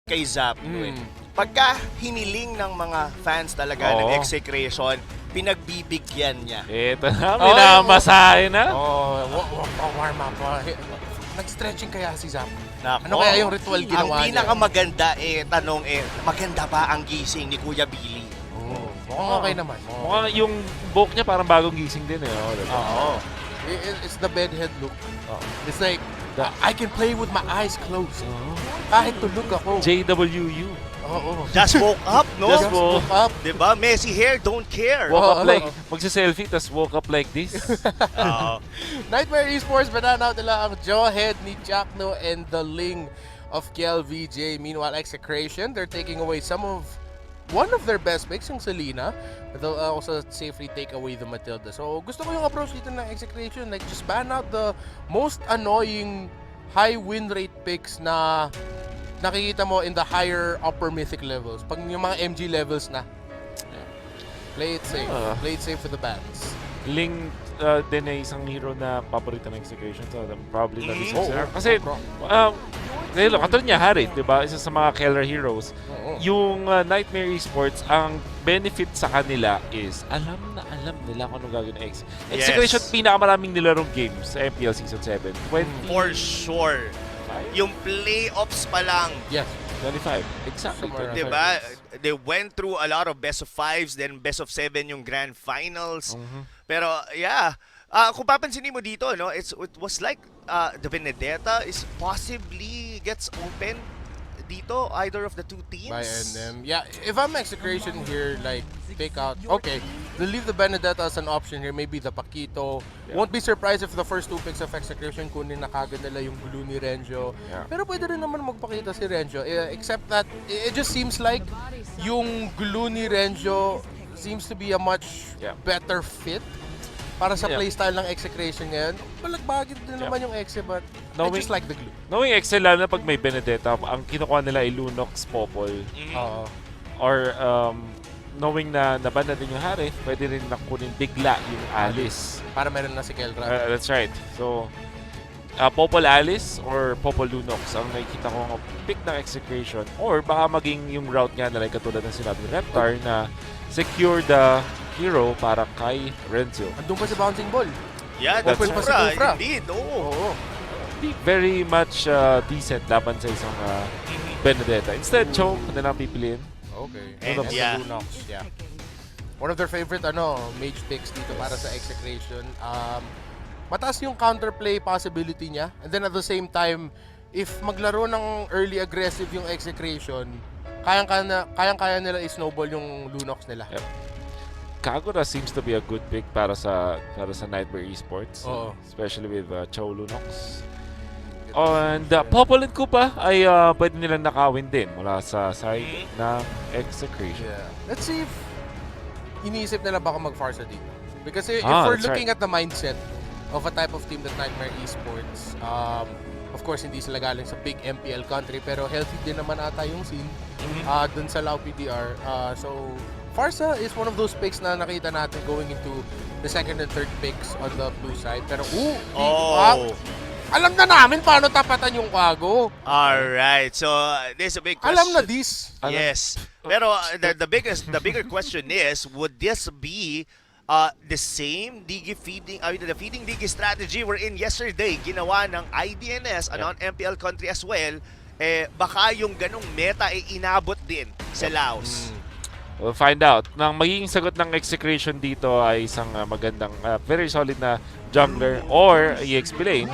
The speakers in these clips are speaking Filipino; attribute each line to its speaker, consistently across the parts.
Speaker 1: kay Zap. Pagka hiniling ng mga fans talaga ng Execration, pinagbibigyan niya.
Speaker 2: Ito na, minamasahe na.
Speaker 3: Warm up. Nag-stretching kaya si Zap?
Speaker 1: Nako.
Speaker 3: Ano kaya yung ritual ginawa
Speaker 1: Ang pinakamaganda tanong maganda ba ang gising ni Kuya Billy?
Speaker 3: Mukhang okay naman.
Speaker 2: Mukhang yung buhok niya parang bagong gising din eh.
Speaker 3: It's the bedhead look. It's like, I can play with my eyes closed. Kahit tulog ako.
Speaker 2: JWU.
Speaker 1: Just woke up, no?
Speaker 2: Just woke
Speaker 3: up.
Speaker 1: Diba? Messy hair, don't care.
Speaker 2: Woke up like, magsa-selfie, tas woke up like this.
Speaker 3: Nightmare eSports, banana out nila ang jawhead ni Jackno and the Ling of Kiel VJ. Meanwhile, Execration, they're taking away one of their best picks, yung Selena. They'll also safely take away the Matilda. So, gusto ko yung approach dito ng Execration. Like, just ban out the most annoying high win rate picks na nakikita mo in the higher upper mythic levels. Pag yung mga MG levels na, play it safe. Play it safe for the bans.
Speaker 2: Ling din ay isang hero na paborito ng Execration. So, probably not this kasi, katulad niya, Harit, diba? Isa sa mga killer heroes. Yung Nightmare Esports, ang benefit sa kanila is, alam nila kung anong gagawin ng Execration, pinakamaraming nilarong games sa MPL Season 7.
Speaker 1: For sure. Yung playoffs pa lang.
Speaker 2: Yes, 25. Exactly.
Speaker 1: Diba? They went through a lot of best of 5s, then best of 7 yung grand finals. Pero yeah, kung papansinin mo dito, no, it was like the Benedetta is possibly gets open dito, either of the two teams.
Speaker 3: By NM. Yeah, if I'm Execration here, like, take out, okay, they'll leave the Benedetta as an option here, maybe the Paquito. Won't be surprised if the first two picks of Execration kunin na kagad nila yung glue ni Renjo. Pero pwede rin naman magpakita si Renjo, except that it just seems like yung glue ni Renjo seems to be a much better fit para sa playstyle ng Execration ngayon. Balagbagin din naman yung Exe, but I just like the glue.
Speaker 2: Knowing Excel, lalo na pag may Benedetta, ang kinukuha nila ay Lunox, Popol. Or knowing na naban na din yung Harith, pwede rin nakunin bigla yung Alice.
Speaker 3: Para meron na si Keldra.
Speaker 2: That's right. So, Popol Alice or Popol Lunox ang nakikita ko pick ng Execration. Or baka maging yung route nga na like katulad ng sinabi ng Reptar na secure the hero para kay Renzo.
Speaker 3: Andun pa si Bouncing Ball.
Speaker 1: Yeah, that's
Speaker 3: Open pa si Kufra.
Speaker 1: Indeed,
Speaker 2: Very much decent laban sa isang Benedetta. Instead, Choke na lang pipiliin.
Speaker 3: Okay.
Speaker 1: And
Speaker 3: Lunox, one of their favorite mage picks dito para sa Execration. Mataas yung counterplay possibility niya. And then at the same time, if maglaro ng early aggressive yung Execration, kayang-kaya nila i-snowball yung Lunox nila.
Speaker 2: Kagura seems to be a good pick para sa Nightmare Esports. Especially with Chow Lunox. And Popol and Koopa ay pwede nilang nakawin din mula sa side ng Execration.
Speaker 3: Let's see if iniisip nila baka mag-Farsa dito. Because if we're looking at the mindset of a type of team that Nightmare Esports, of course, hindi sila galing sa big MPL country, pero healthy din naman ata yung scene dun sa Lao PDR. So, Farsa is one of those picks na nakita natin going into the second and third picks on the blue side. Pero, alam na namin paano tapatan yung Kwago.
Speaker 1: Alright, so there's a big question.
Speaker 3: Alam na this.
Speaker 1: Yes. Pero the bigger question is, would this be the same Digi feeding, the feeding Digi strategy we're in yesterday, ginawa ng IDNS, a non-MPL country as well, baka yung ganong meta ay inabot din sa Laos.
Speaker 2: We'll find out. Nang magiging sagot ng Execration dito ay isang magandang, very solid na jungler or EXP lane,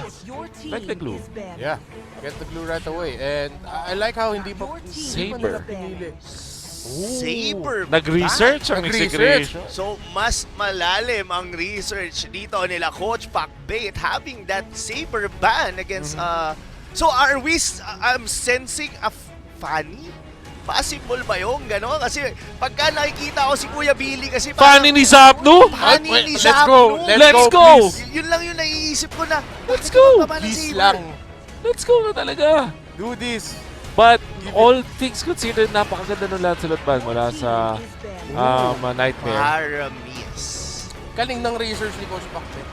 Speaker 2: like the glue.
Speaker 3: Yeah, get the glue right away. And I like how hindi pa nila pinili.
Speaker 1: Saber
Speaker 2: Nag-research ang Execration.
Speaker 1: So, mas malalim ang research dito nila Coach Pacbait having that Saber ban against... So, are we... I'm sensing a funny? Possible ba yung gano'n? Kasi pagka nakikita ko si Kuya Billy kasi...
Speaker 2: Funny ni Zapno?
Speaker 1: Funny ni Zapno?
Speaker 2: Let's go!
Speaker 1: Yun lang yung naiisip ko na.
Speaker 2: Let's go!
Speaker 3: Please lang.
Speaker 2: Let's go na talaga.
Speaker 3: Do this.
Speaker 2: But all things considered, napakaganda nung Lancelot ban mula sa Nightmare.
Speaker 1: Paramis.
Speaker 3: Galing ng research ni Coach Pacbait.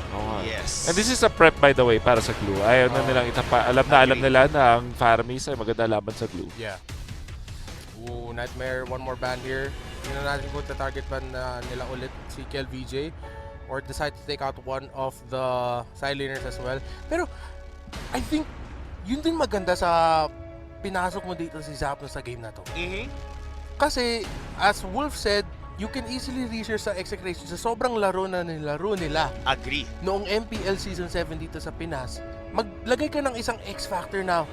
Speaker 1: Yes.
Speaker 2: And this is a prep, by the way, para sa glue. Ayaw na nilang itapa. Alam nila na ang Faramis ay maganda laban sa glue.
Speaker 3: Yeah. Ooh, Nightmare, one more ban here. Tingnan natin kung target ban nila ulit si KLVJ or decide to take out one of the side laners as well. Pero, I think, yun din maganda sa pinasok mo dito si Zapno sa game na to. Kasi, as Wolf said, you can easily research sa Execration sa sobrang laro na nilaro nila.
Speaker 1: Agree.
Speaker 3: Noong MPL Season 7 dito sa Pinas, maglagay ka ng isang X-Factor na,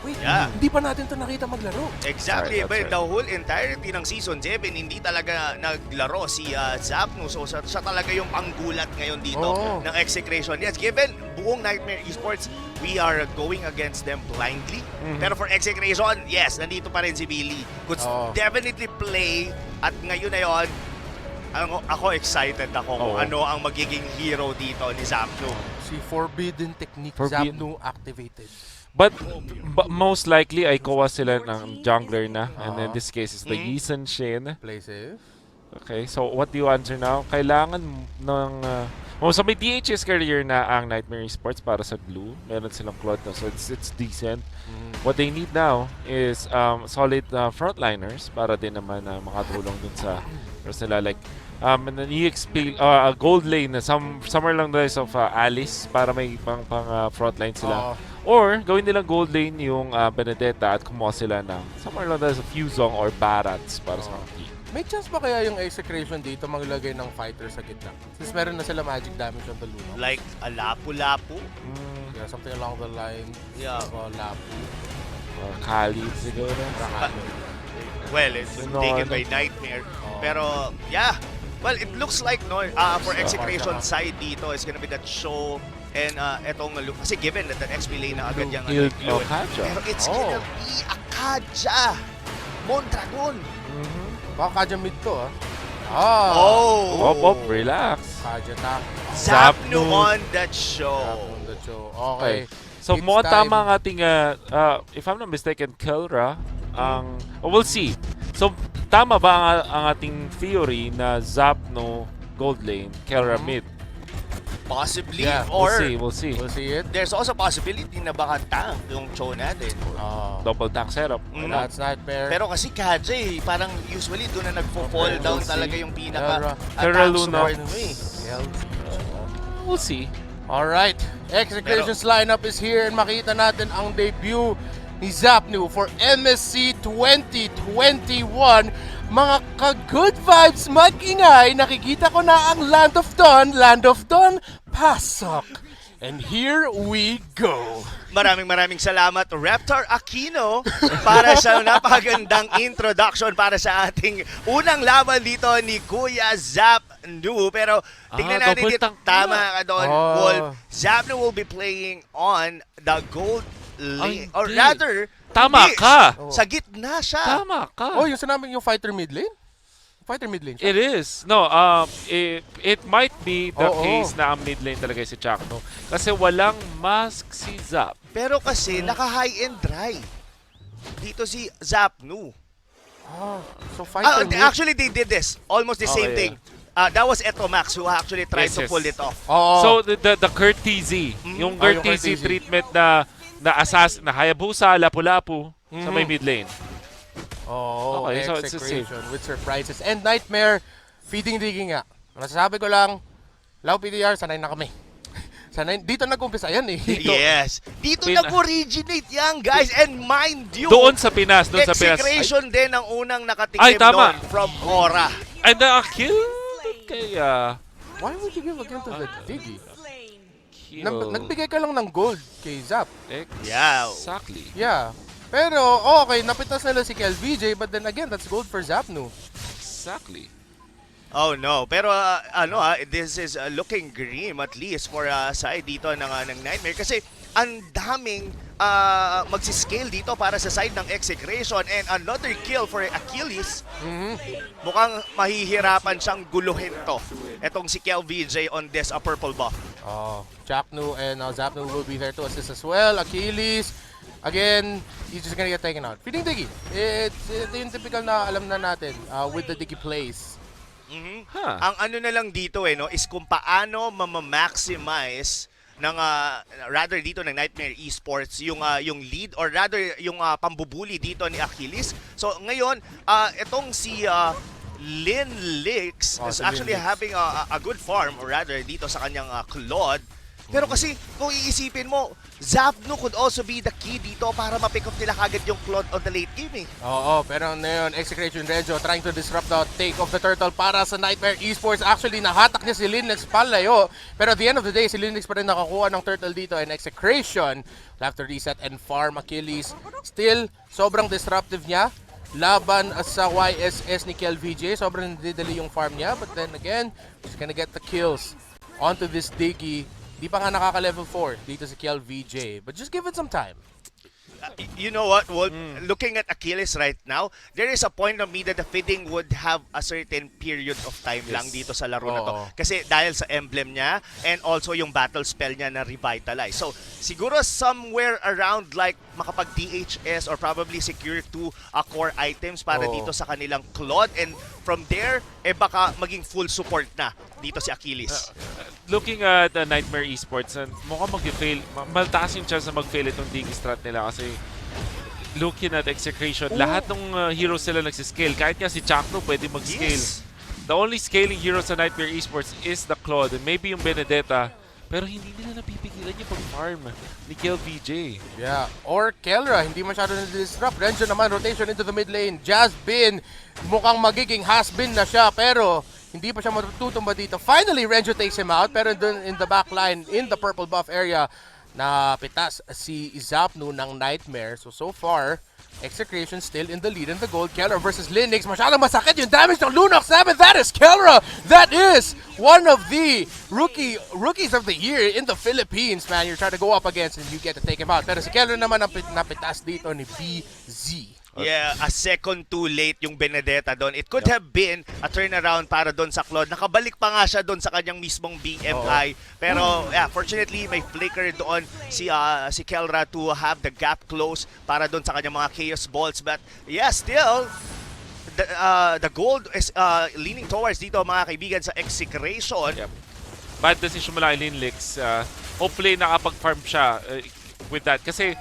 Speaker 3: wait, hindi pa natin to nakita maglaro.
Speaker 1: Exactly,
Speaker 2: Right,
Speaker 1: but
Speaker 2: right.
Speaker 1: the whole entirety ng Season 7, hindi talaga naglaro si Zapno. So, siya talaga yung panggulat ngayon dito ng Execration. Yes, given buong Nightmare Esports, we are going against them blindly. Pero for Execration, yes, nandito pa rin si Billy. Could definitely play. At ngayon na yun, ako excited ako kung ano ang magiging hero dito ni Zapno.
Speaker 3: Si Forbidden Technique, Zapno activated.
Speaker 2: But most likely, ay kuha sila ng jungler na. And in this case, is the Yisan Shin.
Speaker 3: Play safe.
Speaker 2: Okay, so what do you answer now? Kailangan ng... so may DHS career na ang Nightmare Esports para sa Blue. Meron silang Cloud na, so it's decent. What they need now is solid frontliners para din naman makatulong dun sa sila. Like, and then EXP, gold lane na somewhere lang the of Alice para may pang frontline sila. Or, gawin nilang gold lane yung Benedetta at kumuha sila ng somewhere lang sa Fusong or Barats para sa mga team.
Speaker 3: May chance ba kaya yung Execration dito maglagay ng fighter sa gitna? Since meron na sila magic damage on the Luna.
Speaker 1: Like a lapu-lapu.
Speaker 3: Yeah, something along the line.
Speaker 1: Yeah.
Speaker 3: Lapu.
Speaker 2: Kali siguro.
Speaker 1: Well, it's taken by Nightmare. Pero, yeah. Well, it looks like for Execration side dito is gonna be that show and etong kasi given that the XP lane na agad yung
Speaker 2: Akaja.
Speaker 1: pero it's gonna be Akaja. Mondragon.
Speaker 3: Baka Kaja mid to
Speaker 2: Relax.
Speaker 3: Kaja top.
Speaker 1: Zapno on that show.
Speaker 3: On the show. Okay.
Speaker 2: So,
Speaker 3: It's
Speaker 2: mo
Speaker 3: time.
Speaker 2: tama ang ating, if I'm not mistaken, Kelra, we'll see. So, tama ba ang ating theory na Zapno gold lane, Kelra mid?
Speaker 1: Possibly.
Speaker 3: Yeah,
Speaker 1: Or
Speaker 2: We'll see.
Speaker 3: We'll see it.
Speaker 1: there's also possibility na baka tank yung show natin.
Speaker 2: Double tank setup.
Speaker 3: That's Nightmare.
Speaker 1: Pero kasi Kaja parang usually doon na nagfo-fall down talaga yung pinaka
Speaker 2: Terra
Speaker 1: attack
Speaker 2: Luna.
Speaker 1: support mo eh.
Speaker 2: We'll see.
Speaker 3: Alright, Execration's lineup is here and makita natin ang debut ni Zapnu for MSC 2021. Mga ka-good vibes, mag-ingay, nakikita ko na ang Land of Dawn, pasok. And here we go.
Speaker 1: Maraming salamat Raptor Aquino para sa napakagandang introduction para sa ating unang laban dito ni Kuya Zapnu. Pero tingnan natin
Speaker 2: double
Speaker 1: dito,
Speaker 2: tank
Speaker 1: tama ka doon, Wolf. Zapnu will be playing on the gold lane. Or rather,
Speaker 2: Tama
Speaker 1: hindi,
Speaker 2: ka!
Speaker 1: sa gitna siya.
Speaker 2: Tama ka!
Speaker 3: Oh, yung sinabi yung fighter mid lane? Fighter mid lane siya.
Speaker 2: It is. No, it might be the case na ang mid lane talaga si Chakno. Kasi walang mask si Zap.
Speaker 1: Pero kasi naka-high and dry. Dito si Zapnu.
Speaker 3: So fighter mid.
Speaker 1: Actually, they did this. Almost the same thing. That was Etomax who actually tried to pull it off.
Speaker 2: So the courtesy, yung courtesy treatment na Hayabusa, Lapu-Lapu sa may mid lane. Okay, so it's
Speaker 3: Execration with surprises. And Nightmare, feeding digging nga. Masasabi ko lang, Lau PDR, sanay na kami. Dito nag-umpisa yan eh.
Speaker 1: Yes. Dito nag-originate yan, guys. And mind you,
Speaker 2: Doon sa Pinas.
Speaker 1: Execration din ang unang nakatikim doon from Aura.
Speaker 2: And the kill kaya...
Speaker 3: Why would you give a kill to the Diggy?
Speaker 2: Kill.
Speaker 3: Nagbigay ka lang ng gold kay Zap.
Speaker 2: Exactly.
Speaker 3: Yeah. Pero, okay, napitas nila si KLVJ, but then again, that's gold for Zapnu.
Speaker 2: Exactly.
Speaker 1: Oh no, pero this is looking grim at least for side dito ng Nightmare kasi ang daming magsiscale dito para sa side ng Execration and another kill for Achilles. Mukhang mahihirapan siyang guluhin to. Etong si KLVJ on this purple buff.
Speaker 3: Chaknu and Zapnu will be there to assist as well. Achilles, again, he's just gonna get taken out. Feeding Diggy. It's yung typical na alam na natin with the Diggy plays.
Speaker 1: Ang ano na lang dito is kung paano ma-maximize ng rather dito ng Nightmare Esports yung lead or rather yung pambubuli dito ni Achilles. So ngayon itong si Lin Lix is
Speaker 3: Si
Speaker 1: actually
Speaker 3: Lin Lix.
Speaker 1: having a good farm or rather dito sa kanyang Claude. Pero kasi kung iisipin mo, Zapnu could also be the key dito para ma-pick up nila kagad yung Claude on the late game eh.
Speaker 3: Oo, pero ngayon, Execration Renjo trying to disrupt the take of the turtle para sa Nightmare Esports. Actually, nahatak niya si Linlex palayo. Pero at the end of the day, si Linlex pa rin nakakuha ng turtle dito. And Execration will have to reset and farm Achilles. Still, sobrang disruptive niya. Laban sa YSS ni KelVJ. Sobrang didali yung farm niya. But then again, he's gonna get the kills onto this Diggy. Di pa nga nakaka-level 4 dito si KelVJ. But just give it some time.
Speaker 1: You know what, Wolf? Looking at Achilles right now, there is a point of me that the feeding would have a certain period of time lang dito sa laro na to.
Speaker 3: Oo.
Speaker 1: Kasi dahil sa emblem niya and also yung battle spell niya na revitalize. So, siguro somewhere around like makapag-DHS or probably secure 2 core items para
Speaker 3: Oo.
Speaker 1: dito sa kanilang Claude. And from there, baka maging full support na dito si Achilles.
Speaker 2: Looking at Nightmare Esports, mukhang mag-fail. Maltaas yung chance na mag-fail itong Digi strat nila kasi looking at Execration, lahat ng heroes sila nagsiscale. Kahit nga si Chakno pwede mag-scale.
Speaker 1: Yes.
Speaker 2: The only scaling hero sa Nightmare Esports is the Claude and maybe yung Benedetta. Pero hindi nila napipigilan yung pag-farm ni KelVJ.
Speaker 3: Yeah, or Kelra, hindi masyado na-disrupt. Renjo naman, rotation into the mid lane. Jasbin, mukhang magiging has-been na siya, pero hindi pa siya matutumba dito. Finally, Renjo takes him out, pero dun in the back line, in the purple buff area, napitas si Zapnu ng Nightmare. So far, Execration still in the lead in the gold. Kelra versus Linux. Masyadong masakit yung damage ng Lunox 7. That is Kelra. That is one of the rookies of the year in the Philippines, man. You're trying to go up against and you get to take him out. Pero si Kelra naman napitas dito ni BZ.
Speaker 1: Yeah, a second too late yung Benedetta doon. It could have been a turnaround para doon sa Claude. Nakabalik pa nga siya doon sa kanyang mismong BMI. Pero yeah, fortunately may flicker doon si Kelra to have the gap close para doon sa kanyang mga Chaos Balls. But yeah, still the gold is leaning towards dito mga kaibigan sa Execration.
Speaker 2: Yep. Bad decision mo lang kay Linlex. Hopefully nakapag-farm siya with that. Kasi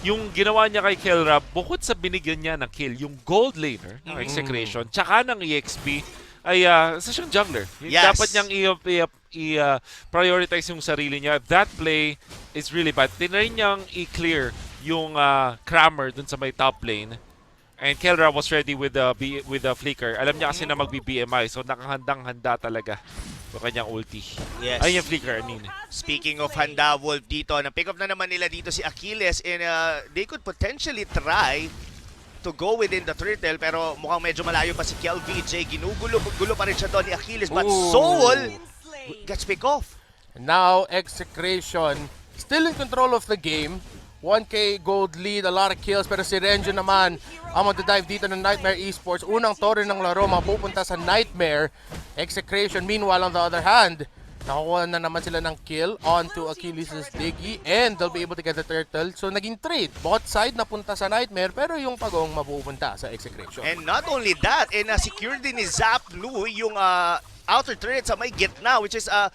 Speaker 2: yung ginawa niya kay Kelra, bukod sa binigyan niya ng kill, yung gold laner ng Execration, tsaka ng EXP, ay isa siyang jungler.
Speaker 1: Yes.
Speaker 2: Dapat niyang i-prioritize yung sarili niya. That play is really bad. Tinry niyang i-clear yung Kramer dun sa may top lane. And Kelra was ready with the flicker. Alam niya kasi na magbi-BMI, so nakahandang-handa talaga yung kanyang ulti.
Speaker 1: Yes.
Speaker 2: Ay, yung flicker, I mean.
Speaker 1: Speaking of handa, Wolf, dito, na-pick up na naman nila dito si Achilles and they could potentially try to go within the turtle pero mukhang medyo malayo pa si KelVJ. Ginugulo pa rin siya doon ni Achilles but Soul gets pick off.
Speaker 3: Now, Execration still in control of the game. 1K gold lead, a lot of kills, pero si Renjo naman ang mag-dive dito ng Nightmare Esports. Unang tore ng laro, mapupunta sa Nightmare. Execration, meanwhile, on the other hand, nakukuha na naman sila ng kill onto Achilles' Diggy and they'll be able to get the turtle. So, naging trade. Both side napunta sa Nightmare, pero yung pagong mapupunta sa Execration.
Speaker 1: And not only that, secure din ni Zapnu yung outer turret sa may gitna which is a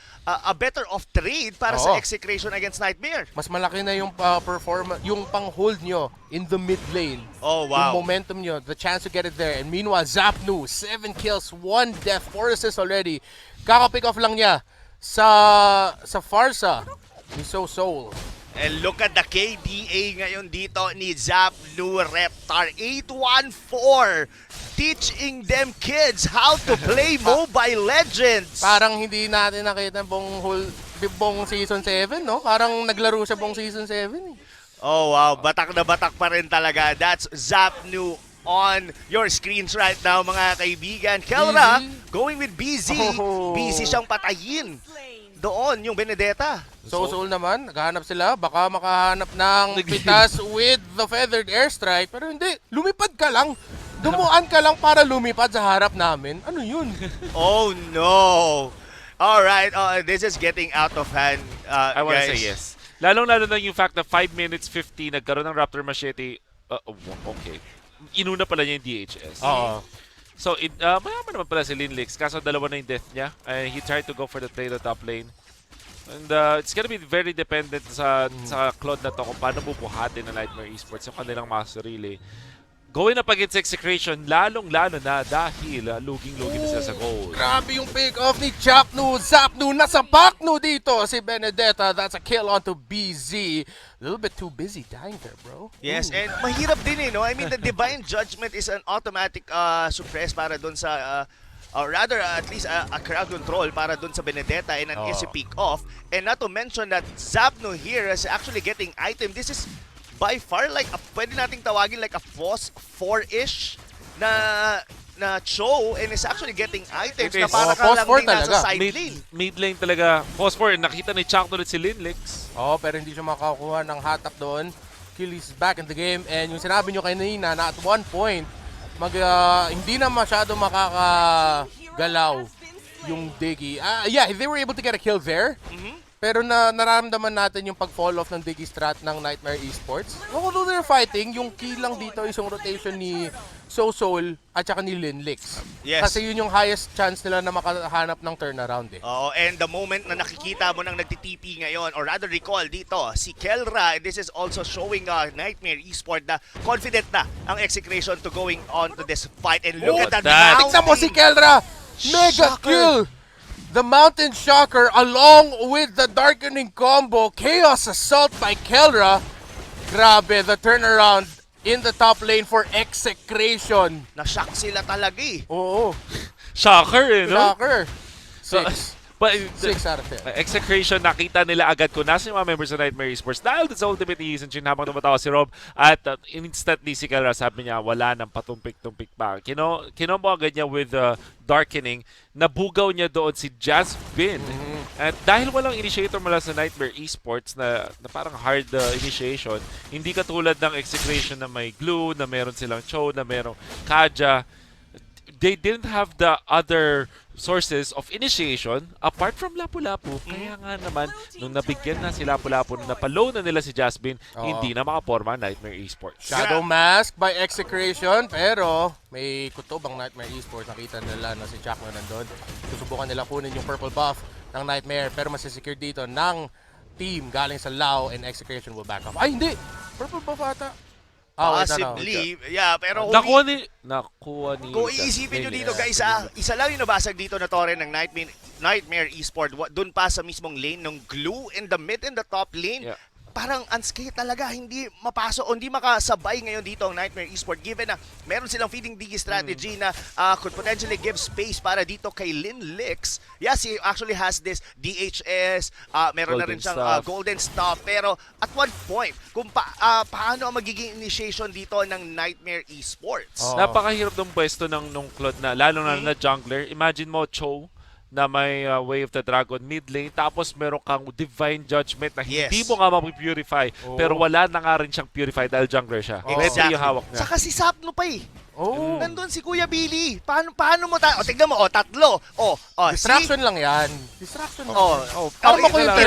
Speaker 1: better off trade para sa Execration against Nightmare.
Speaker 3: Mas malaki na yung performance, yung pang-hold nyo in the mid lane.
Speaker 1: Oh, wow.
Speaker 3: Yung momentum nyo, the chance to get it there. And meanwhile, Zapnu, 7 kills, 1 death, 4 assists already. Kaka-pick off lang niya sa Farsa ni Soul.
Speaker 1: And look at the KDA ngayon dito ni Zapnu Reptar. 814. Teaching them kids how to play Mobile Legends.
Speaker 3: Parang hindi natin nakita buong season 7, no? Parang naglaro siya buong season 7.
Speaker 1: Oh wow, batak na batak pa rin talaga. That's Zapnu on your screens right now mga kaibigan. Kelra going with BZ. Busy siyang patayin. Doon yung Benedetta.
Speaker 3: Soul naman, naghahanap sila. Baka makahanap ng pitas with the feathered airstrike. Pero hindi, lumipad ka lang. Dumuan ka lang para lumipad sa harap namin. Ano yun?
Speaker 1: Oh no. Alright, this is getting out of hand,
Speaker 2: I wanna
Speaker 1: guys.
Speaker 2: say yes. Lalong-lalo na yung fact na 5 minutes 50, nagkaroon ng Raptor Machete. Okay. Inuna pala niya yung DHS.
Speaker 3: Oo.
Speaker 2: So, mayaman naman pala si Linlex. Kaso dalawa na yung death niya. He tried to go for the trade on top lane. And it's gonna be very dependent sa Claude na to kung paano bubuhatin ng Nightmare Esports yung kanilang master relay. Going up against Execration, lalong-lalo na dahil luging-lugi na sila sa goal.
Speaker 3: Grabe yung pick-off ni Chapnu. Zapnu, nasa Baknu dito si Benedetta. That's a kill onto BZ. A little bit too busy dying there, bro.
Speaker 1: Yes, and mahirap din no? I mean, the Divine Judgment is an automatic suppress para dun sa, or rather, at least a crowd control para dun sa Benedetta and an easy pick-off. And not to mention that Zapnu here is actually getting item. This is by far like pwede nating tawagin like a Phos 4-ish na show and is actually getting items na para ka lang din nasa side lane.
Speaker 2: Mid lane talaga. Phosphor, nakita ni Chuck ulit si Linlix.
Speaker 3: Pero hindi siya makakuha ng hatak doon. Kill is back in the game and yung sinabi nyo kanina na at one point hindi na masyado makakagalaw yung Diggy. Yeah, they were able to get a kill there. Pero nararamdaman natin yung pag-fall off ng Diggy strat ng Nightmare Esports. Although they're fighting, yung key lang dito is yung rotation ni Soul at saka ni Linlix.
Speaker 1: Yes.
Speaker 3: Kasi yun yung highest chance nila na makahanap ng turnaround
Speaker 1: And the moment na nakikita mo ng nagtitipi ngayon, or rather recall dito, si Kelra, this is also showing Nightmare Esports na confident na ang Execration to going on to this fight. And look at that.
Speaker 3: Tignan mo si Kelra! Mega kill! The Mountain Shocker along with the Darkening combo. Chaos Assault by Kelra. Grabe, the turnaround in the top lane for Execration.
Speaker 1: Na-shock sila talaga
Speaker 3: Oo.
Speaker 2: Shocker no?
Speaker 3: Shocker. 6.
Speaker 2: But
Speaker 3: 6 out of 10.
Speaker 2: Execration, nakita nila agad kung nasa yung mga members ng Nightmare Esports dahil sa Ultimate Easy habang tumatawa si Rob at instantly si Kelra sabi niya wala nang patumpik-tumpik pa. Kinombo agad niya with Darkening, nabugaw niya doon si Jasmine. At dahil walang initiator mula sa Nightmare Esports na parang hard initiation, hindi katulad ng Execration na may Glue, na meron silang Cho, na merong Kaja. They didn't have the other sources of initiation apart from Lapu-Lapu. Kaya nga naman, nung nabigyan na si Lapu-Lapu, nung napalow na nila si Jasmine, hindi na makaporma Nightmare Esports.
Speaker 3: Shadow Mask by Execration, pero may kutob ang Nightmare Esports. Nakita nila na si Jack na nandun. Susubukan nila kunin yung purple buff ng Nightmare, pero masisecure dito ng team galing sa Lao and Execration will back up. Ay, hindi! Purple buff ata.
Speaker 1: Possibly, yeah, pero
Speaker 2: Nakuha ni
Speaker 1: kung iisipin nyo dito guys, isa lang yung nabasag dito na torre ng Nightmare Esports, dun pa sa mismong lane ng Glue in the mid and the top lane.
Speaker 2: Yeah.
Speaker 1: Parang unscathed talaga, hindi mapasok o hindi makasabay ngayon dito ang Nightmare Esports given na meron silang feeding Digi strategy na could potentially give space para dito kay Linlix. Yes, he actually has this DHS, meron na rin siyang Golden Stuff, pero at one point, kung paano ang magiging initiation dito ng Nightmare Esports?
Speaker 2: Napakahirap ng pwesto ng Claude na, lalo na jungler. Imagine mo, Cho, na may Way of the Dragon mid lane, tapos meron kang Divine Judgment na hindi mo nga mapipurify, pero wala na nga rin siyang purify dahil jungler siya.
Speaker 1: Exactly.
Speaker 2: Yung hawak niya.
Speaker 1: Saka si Sapno pa nandun si Kuya Billy. Paano mo tignan mo, tatlo.
Speaker 3: Distraction lang yan. Distraction lang.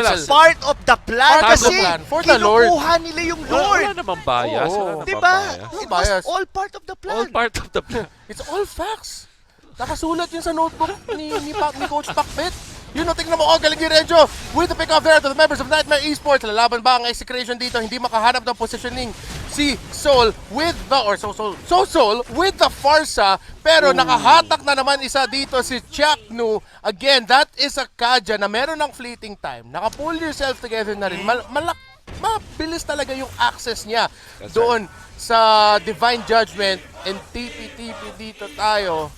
Speaker 1: It's part of the plan kasi kinukuha nila yung Lord.
Speaker 2: Wala namang bias.
Speaker 1: Diba? It was all part of the plan.
Speaker 2: All part of the plan.
Speaker 3: It's all facts. Nakasulat yun sa notebook ni Coach Pacbet. Yun o, tingnan mo, galing ni Renjo with the pick off there to the members of Nightmare Esports. Lalaban ba ang Execration dito? Hindi makahanap ng positioning si Soul with the, Soul with the Farsa. Pero nakahatak na naman isa dito si Chaknu. Again, that is a Kaja na meron ng fleeting time. Naka-pull yourself together na rin. Mabilis talaga yung access niya doon sa Divine Judgment. And TP dito tayo.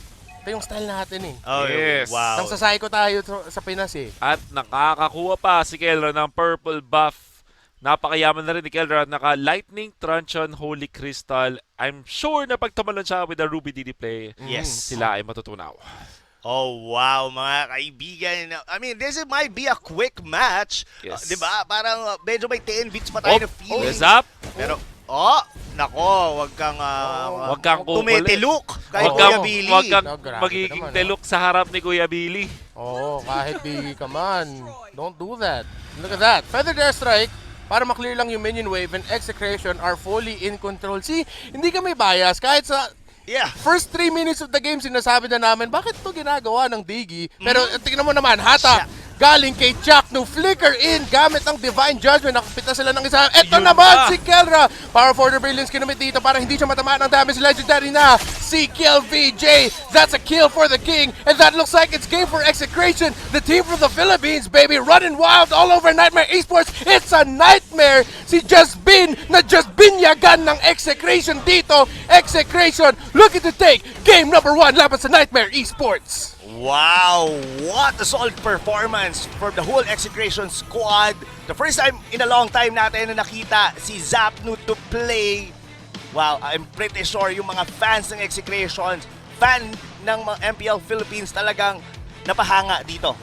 Speaker 3: Ito yung style natin
Speaker 2: Yes.
Speaker 1: Wow.
Speaker 3: Nang sasay ko tayo sa Pinas
Speaker 2: At nakakakuha pa si Kelra ng purple buff. Napakayaman na rin ni Kelra. Naka-Lightning, Truncheon, Holy Crystal. I'm sure na pag tumalon siya with the Ruby DD play, sila ay matutunaw.
Speaker 1: Oh, wow, mga kaibigan. I mean, this might be a quick match.
Speaker 2: Yes.
Speaker 1: Diba? Parang medyo may 10 beats pa tayo na feeling.
Speaker 2: What's up?
Speaker 1: Pero, nako, wag kang tumitilok kay Kuya Billy.
Speaker 2: Wag kang magiging tilok sa harap ni Kuya Billy.
Speaker 3: Kahit di ka man. Don't do that. Look at that. Feather Airstrike para maklear lang yung minion wave and Execration are fully in control. See, hindi kami bias. Kahit sa first 3 minutes of the game, sinasabi na namin, bakit ito ginagawa ng Digi? Pero tingnan mo naman, hatak galing kay Chakno. Flicker in gamit ang Divine Judgment. Nakapita sila ng isa. Ito
Speaker 1: Yun
Speaker 3: naman
Speaker 1: na.
Speaker 3: si Kelra. Power for the Brilliance kinumit dito para hindi siya matamaan ng damage. Legendary na si KelVJ. That's a kill for the King. And that looks like it's game for Execration. The team from the Philippines, baby, running wild all over Nightmare Esports. It's a nightmare. Si Justbin na Justbinyagan ng Execration dito. Execration looking to take game number 1 laban sa Nightmare Esports.
Speaker 1: Wow, what a solid performance from the whole Execration squad. The first time in a long time natin na nakita si Zapnu to play. Wow, I'm pretty sure yung mga fans ng Execration, fan ng mga MPL Philippines talagang napahanga dito.